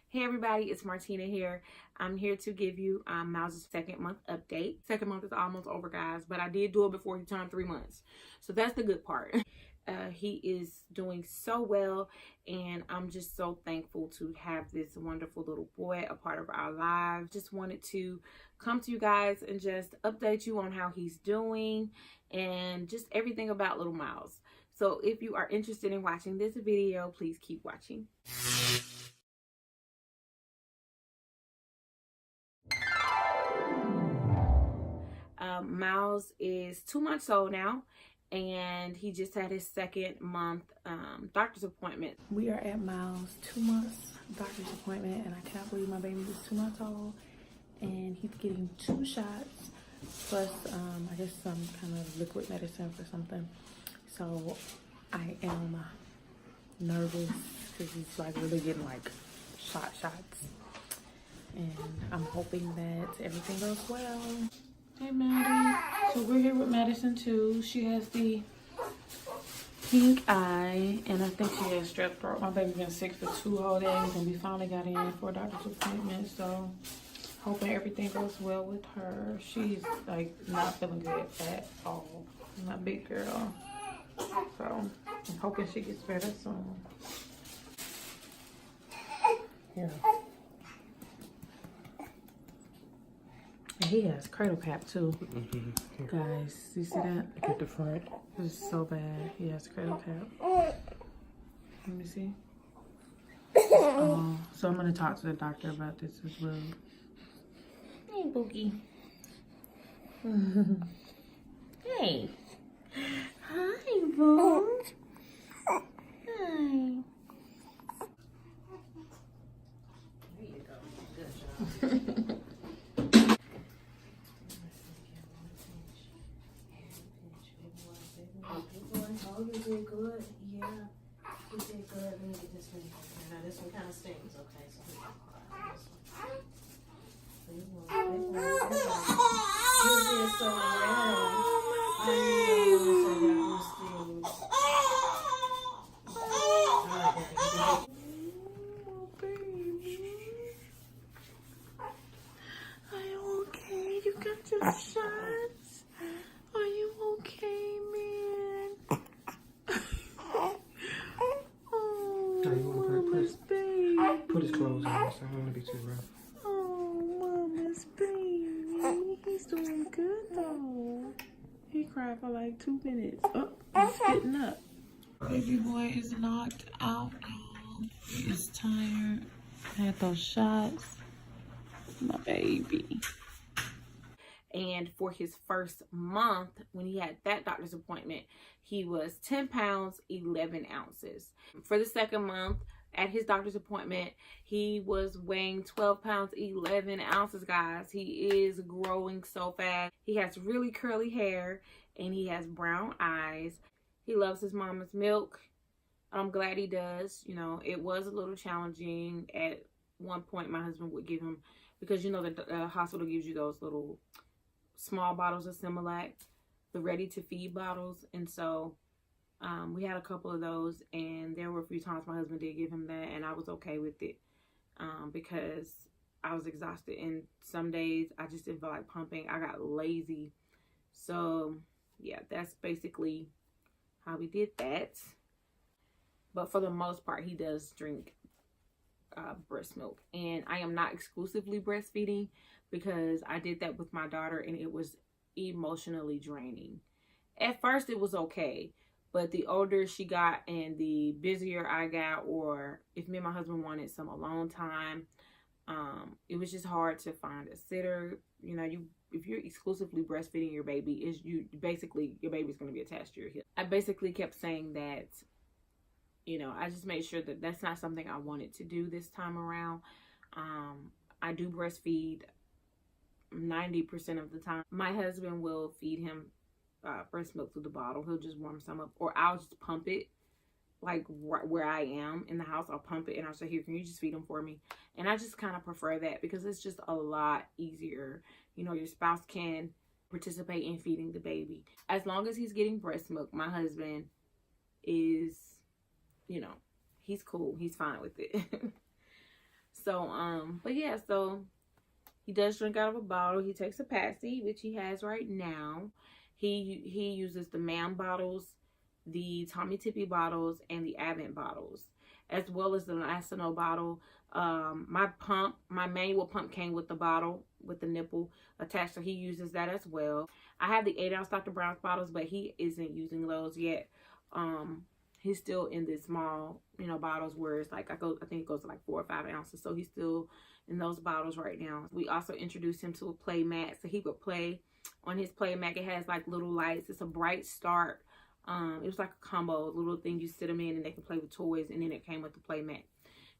Hey everybody, it's Martina here. I'm here to give you Miles' second month update. Second month is almost over, guys, but I did do it before he turned 3 months. So that's the good part. He is doing so well, and I'm just so thankful to have this wonderful little boy a part of our lives. Just wanted to come to you guys and just update you on how he's doing and just everything about little Miles. So if you are interested in watching this video, please keep watching. Miles is 2 months old now, and he just had his second month doctor's appointment. We are at Miles' 2 months doctor's appointment, and I can't believe my baby is 2 months old, and he's getting 2 shots plus I guess some kind of liquid medicine for something. So I am nervous because he's like really getting like shots, and I'm hoping that everything goes well. Hey Maddie. So we're here with Madison too. She has the pink eye, and I think she has strep throat. My baby's been sick for 2 whole days, and we finally got in for a doctor's appointment. So hoping everything goes well with her. She's like not feeling good at all. My big girl. So I'm hoping she gets better soon. Yeah. And he has cradle cap too. Guys, you see that? At the front. It's so bad. He has cradle cap. Let me see. So I'm gonna talk to the doctor about this as well. Hey, Boogie. Hey. Hi, Boo. Hi. There you go. Good job. Oh, you did good. Yeah, you did good. Let me get this one. Now this one kind of stings. Okay, so we can cry. This one. You did so well. I know. So that one stings. Oh, baby. Are you okay? You got your shots? Are you okay, man? Put his clothes on, so I don't want to be too rough. Oh, mama's baby. He's doing good though. He cried for like 2 minutes. Oh, he's sitting up. Baby boy is knocked out. He's tired. Had those shots. My baby. And for his first month, when he had that doctor's appointment, he was 10 pounds, 11 ounces. For the second month, at his doctor's appointment, he was weighing 12 pounds, 11 ounces, guys. He is growing so fast. He has really curly hair, and he has brown eyes. He loves his mama's milk. I'm glad he does. You know, it was a little challenging. At one point, my husband would give him, because you know the hospital gives you those little small bottles of Similac, the ready-to-feed bottles, and so we had a couple of those, and there were a few times my husband did give him that, and I was okay with it because I was exhausted, and some days I just didn't feel like pumping. I got lazy. So yeah, that's basically how we did that. But for the most part, he does drink breast milk, and I am not exclusively breastfeeding because I did that with my daughter, and it was emotionally draining. At first it was okay, but the older she got and the busier I got, or if me and my husband wanted some alone time, it was just hard to find a sitter. You know, if you're exclusively breastfeeding your baby, basically your baby's going to be attached to your hip. I basically kept saying that, you know, I just made sure that that's not something I wanted to do this time around. I do breastfeed 90% of the time. My husband will feed him breast milk through the bottle. He'll just warm some up, or I'll just pump it, like where I am in the house. I'll pump it and I'll say, here, can you just feed him for me? And I just kind of prefer that because it's just a lot easier. You know, your spouse can participate in feeding the baby. As long as he's getting breast milk, my husband is, you know, he's cool. He's fine with it. So, but yeah, so he does drink out of a bottle. He takes a passy, which he has right now. He uses the Man bottles, the Tommy Tippy bottles, and the Advent bottles, as well as the Lasino bottle. My manual pump came with the bottle with the nipple attached, so he uses that as well. I have the 8-ounce Dr. Brown's bottles, but he isn't using those yet. He's still in the small, bottles where it's like I think it goes to like 4 or 5 ounces. So he's still in those bottles right now. We also introduced him to a play mat, so he would play on his play mat. It has like little lights. It's a Bright Start. It was like a combo, little thing you sit them in and they can play with toys, and then it came with the play mat.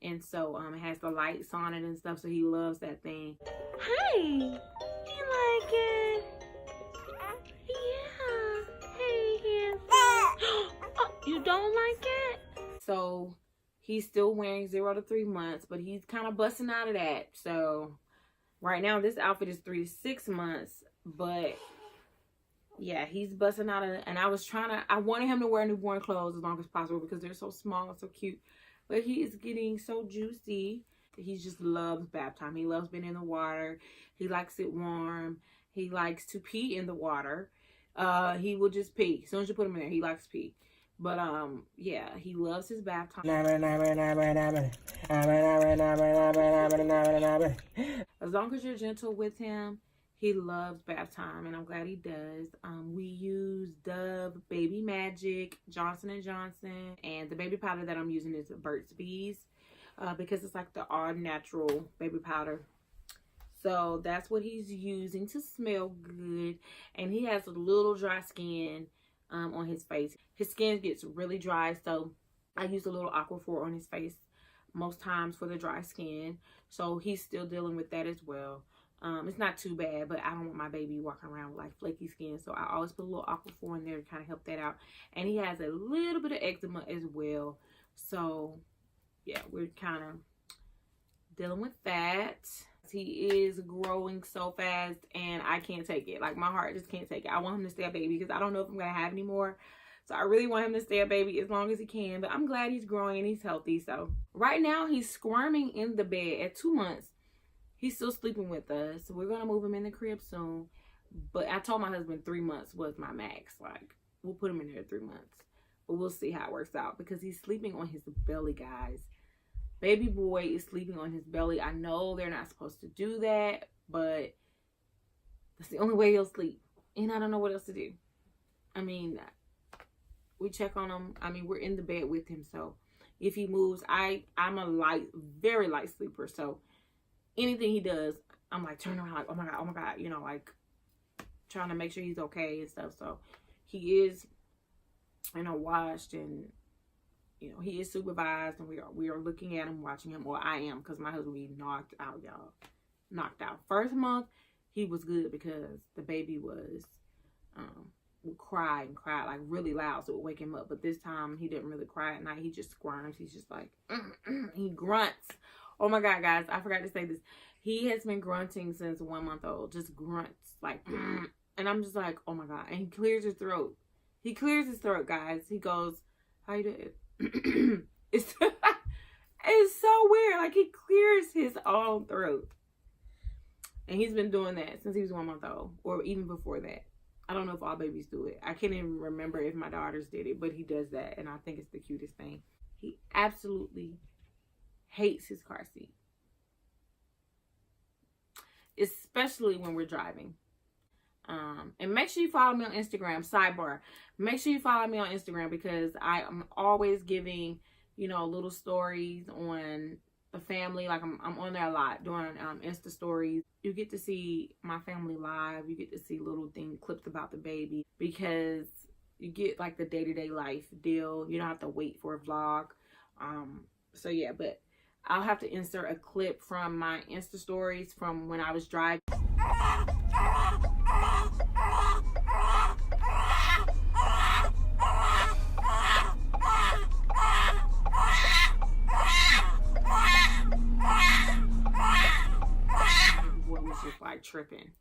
And so it has the lights on it and stuff, so he loves that thing. Hey, you like it? Yeah. Hey, oh, you don't like it? So he's still wearing 0 to 3 months, but he's kind of busting out of that. So right now this outfit is 3 to 6 months, but yeah, he's busting out of it. And I wanted him to wear newborn clothes as long as possible because they're so small and so cute. But he is getting so juicy. He just loves bath time. He loves being in the water. He likes it warm. He likes to pee in the water. He will just pee. As soon as you put him in there, he likes to pee. But yeah, he loves his bath time. As long as you're gentle with him, he loves bath time, and I'm glad he does. We use Dove Baby Magic, Johnson & Johnson, and the baby powder that I'm using is Burt's Bees because it's like the all natural baby powder. So that's what he's using to smell good. And he has a little dry skin on his face. His skin gets really dry, so I use a little Aquaphor on his face most times for the dry skin. So he's still dealing with that as well. It's not too bad, but I don't want my baby walking around with like flaky skin, so I always put a little Aquaphor in there to kind of help that out. And he has a little bit of eczema as well, so yeah, we're kind of dealing with that. He is growing so fast, and I can't take it. Like, my heart just can't take it. I want him to stay a baby because I don't know if I'm gonna have any more. So I really want him to stay a baby as long as he can. But I'm glad he's growing and he's healthy. So right now he's squirming in the bed at 2 months. He's still sleeping with us. So we're going to move him in the crib soon. But I told my husband 3 months was my max. Like, we'll put him in there 3 months. But we'll see how it works out. Because he's sleeping on his belly, guys. Baby boy is sleeping on his belly. I know they're not supposed to do that. But that's the only way he'll sleep. And I don't know what else to do. I mean, we check on him. I mean, we're in the bed with him. So if he moves, I'm a very light sleeper. So anything he does, I'm like, turn around, like, oh my God, like trying to make sure he's okay and stuff. So he is, washed, and, he is supervised, and we are looking at him, watching him. Well, I am, because my husband be knocked out, y'all. Knocked out. First month, he was good because the baby would cry and cry like really loud, so it would wake him up. But this time, he didn't really cry at night. He just squirms. He's just like, he grunts. Oh my God, guys, I forgot to say this. He has been grunting since 1 month old. Just grunts, like, and I'm just like, oh my God. And he clears his throat. He clears his throat, guys. He goes, how you doing? It's so weird. Like, he clears his own throat. And he's been doing that since he was 1 month old, or even before that. I don't know if all babies do it. I can't even remember if my daughters did it, but he does that, and I think it's the cutest thing. He absolutely hates his car seat, especially when we're driving. And make sure you follow me on Instagram. Sidebar, make sure you follow me on Instagram because I am always giving little stories on the family. Like, I'm on there a lot doing Insta stories. You get to see my family live. You get to see little clips about the baby, because you get like the day-to-day life deal. You don't have to wait for a vlog. So yeah, but I'll have to insert a clip from my Insta stories from when I was driving. Boy was just like tripping.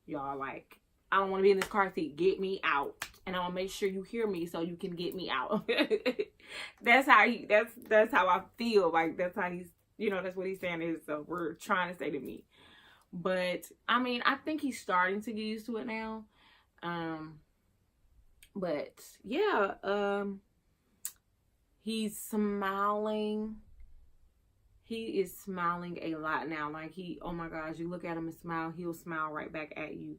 Y'all, like, I don't want to be in this car seat. Get me out. And I'll make sure you hear me so you can get me out. That's how I feel. Like, that's how he's You know, that's what he's saying is we're trying to say to me. But I mean, I think he's starting to get used to it now. But yeah, he's smiling. He is smiling a lot now. Like oh my gosh, you look at him and smile, he'll smile right back at you.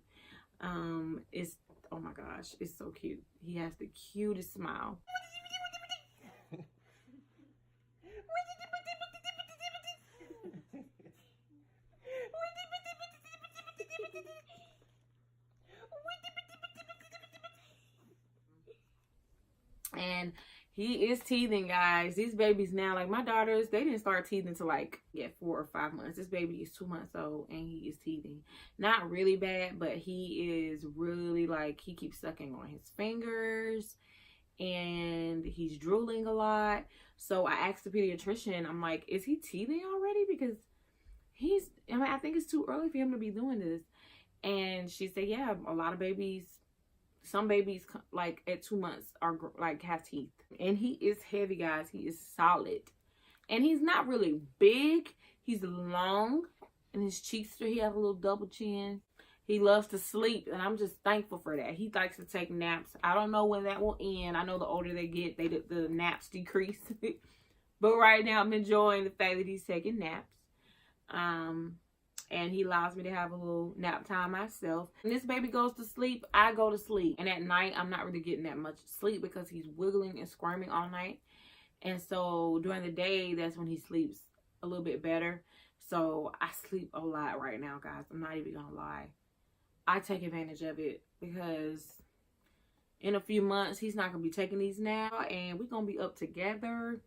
It's, oh my gosh, it's so cute. He has the cutest smile. And he is teething, guys. These babies now, like my daughters, they didn't start teething till like 4 or 5 months. This baby is 2 months old and he is teething. Not really bad, but he is really like, he keeps sucking on his fingers and he's drooling a lot. So I asked the pediatrician, I'm like, is he teething already? Because I think it's too early for him to be doing this. And she said, yeah, a lot of babies, some babies like at 2 months are like have teeth. And he is heavy, guys. He is solid. And he's not really big. He's long. And his cheeks, he has a little double chin. He loves to sleep. And I'm just thankful for that. He likes to take naps. I don't know when that will end. I know the older they get, the naps decrease. But right now, I'm enjoying the fact that he's taking naps. And he allows me to have a little nap time myself. When this baby goes to sleep, I go to sleep. And at night, I'm not really getting that much sleep because he's wiggling and squirming all night. And so during the day, that's when he sleeps a little bit better. So I sleep a lot right now, guys. I'm not even gonna lie. I take advantage of it because in a few months, he's not gonna be taking these now. And we're gonna be up together.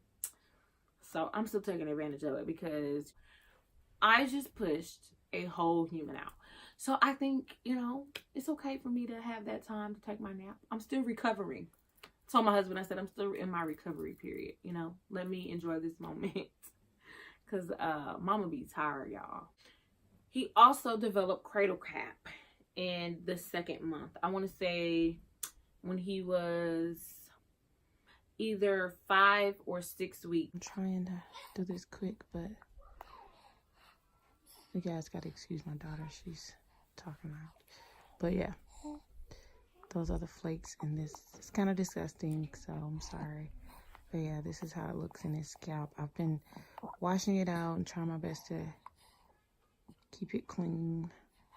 So I'm still taking advantage of it because I just pushed a whole human out. So I think, you know, it's okay for me to have that time to take my nap. I'm still recovering. I told my husband, I said, I'm still in my recovery period. You know, let me enjoy this moment. Because mama be tired, y'all. He also developed Cradle cap in the 2nd month. I want to say when he was either 5 or 6 weeks. I'm trying to do this quick, but you guys gotta excuse my daughter. She's talking loud. But yeah, those are the flakes in this. It's kind of disgusting, so I'm sorry. But yeah, this is how it looks in his scalp. I've been washing it out and trying my best to keep it clean.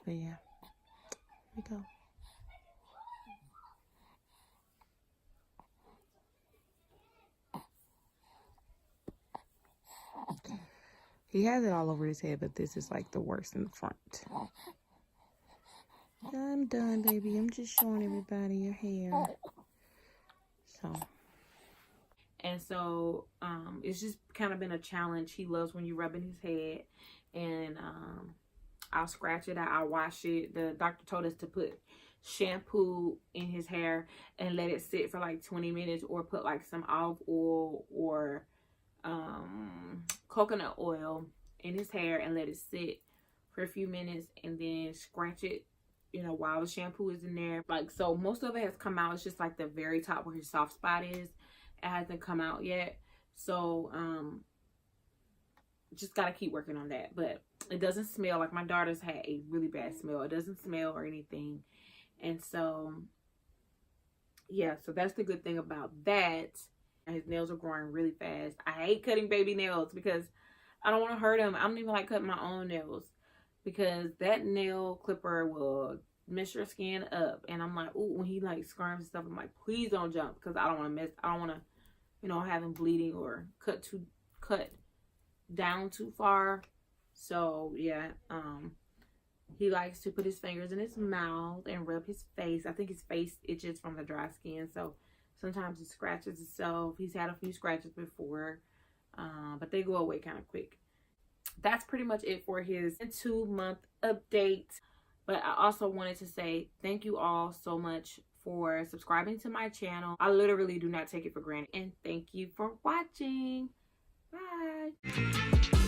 But yeah, here we go. He has it all over his head, but this is like the worst in the front. I'm done, baby. I'm just showing everybody your hair. So, it's just kind of been a challenge. He loves when you rubbing his head, and I'll scratch it out. I'll wash it. The doctor told us to put shampoo in his hair and let it sit for like 20 minutes, or put like some olive oil or coconut oil in his hair and let it sit for a few minutes, and then scratch it, you know, while the shampoo is in there. Like, so most of it has come out. It's just like the very top where his soft spot is. It hasn't come out yet. So just gotta keep working on that. But it doesn't smell. Like my daughter's had a really bad smell. It doesn't smell or anything. And so yeah, so that's the good thing about that. His nails are growing really fast. I hate cutting baby nails because I don't want to hurt him. I don't even like cutting my own nails because that nail clipper will mess your skin up. And I'm like, ooh, when he like squirms and stuff, I'm like, please don't jump, because I don't want to I don't want to, you know, have him bleeding or cut down too far. So yeah, he likes to put his fingers in his mouth and rub his face. I think his face itches from the dry skin, so sometimes it scratches itself. He's had a few scratches before, but they go away kind of quick. That's pretty much it for his 2-month update. But I also wanted to say thank you all so much for subscribing to my channel. I literally do not take it for granted. And thank you for watching. Bye.